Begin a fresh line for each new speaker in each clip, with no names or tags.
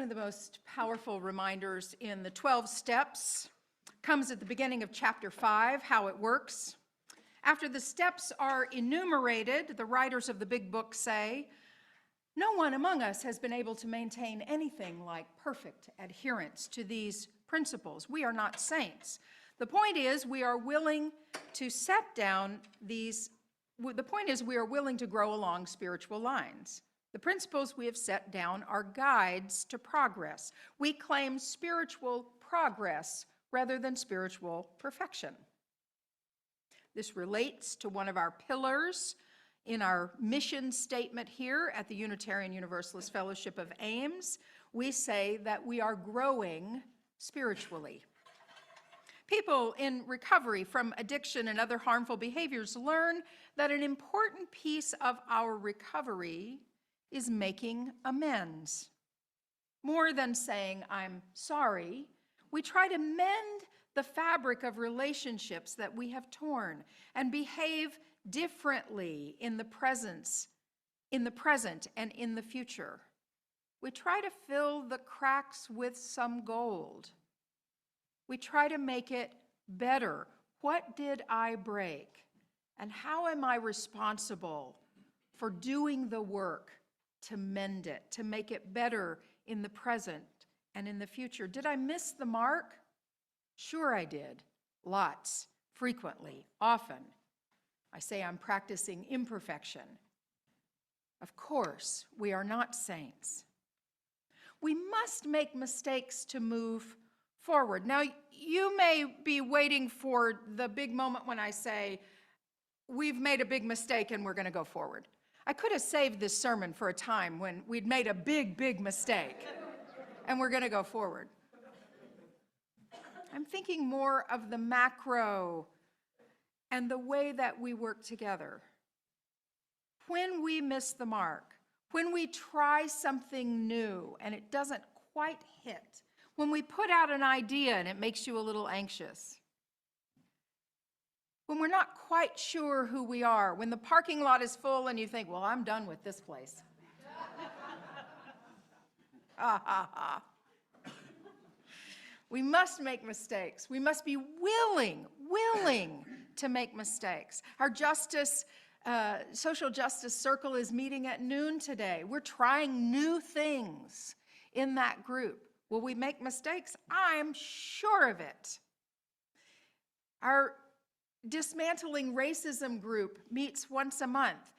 One of the most powerful reminders in the 12 steps comes at the beginning of chapter 5, how it works. After the steps are enumerated, the writers of the big book say, no one among us has been able to maintain anything like perfect adherence to these principles. We are not saints. The point is we are willing to set down these, the point is we are willing to grow along spiritual lines. The principles we have set down are guides to progress. We claim spiritual progress rather than spiritual perfection. This relates to one of our pillars in our mission statement here at the Unitarian Universalist Fellowship of Ames. We say that we are growing spiritually. People in recovery from addiction and other harmful behaviors learn that an important piece of our recovery is making amends. More than saying, I'm sorry, we try to mend the fabric of relationships that we have torn and behave differently in the present and in the future. We try to fill the cracks with some gold. We try to make it better. What did I break? And how am I responsible for doing the work to mend it, to make it better in the present and in the future? Did I miss the mark? Sure I did. Lots, frequently, often. I say I'm practicing imperfection. Of course, we are not saints. We must make mistakes to move forward. Now, you may be waiting for the big moment when I say, we've made a big mistake and we're going to go forward. I could have saved this sermon for a time when we'd made a big, big mistake and we're going to go forward. I'm thinking more of the macro and the way that we work together. When we miss the mark, when we try something new and it doesn't quite hit, when we put out an idea and it makes you a little anxious, when we're not quite sure who we are, when the parking lot is full and you think, well, I'm done with this place. We must make mistakes. We must be willing to make mistakes. Our social justice circle is meeting at noon today. We're trying new things in that group. Will we make mistakes? I'm sure of it. Our dismantling racism group meets once a month.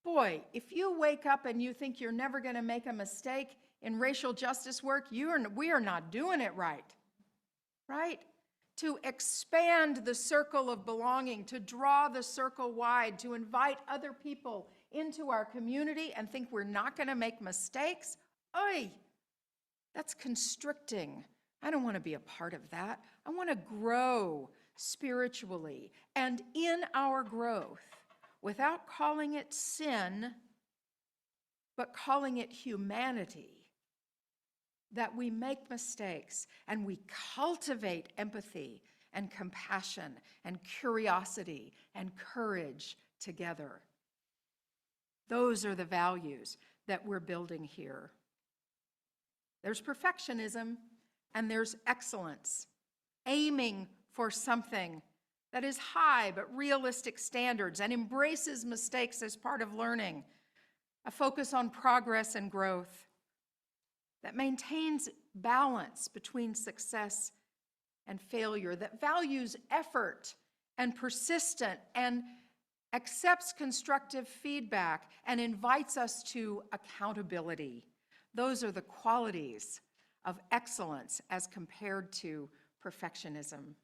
Boy, if you wake up and you think you're never going to make a mistake in racial justice work, we are not doing it right. Right? To expand the circle of belonging, to draw the circle wide, to invite other people into our community and think we're not going to make mistakes, oy, that's constricting. I don't want to be a part of that. I want to grow spiritually, and in our growth, without calling it sin, but calling it humanity, that we make mistakes and we cultivate empathy and compassion and curiosity and courage together. Those are the values that we're building here. There's perfectionism and there's excellence, aiming for something that is high but realistic standards and embraces mistakes as part of learning, a focus on progress and growth that maintains balance between success and failure, that values effort and persistent and accepts constructive feedback and invites us to accountability. Those are the qualities of excellence as compared to perfectionism.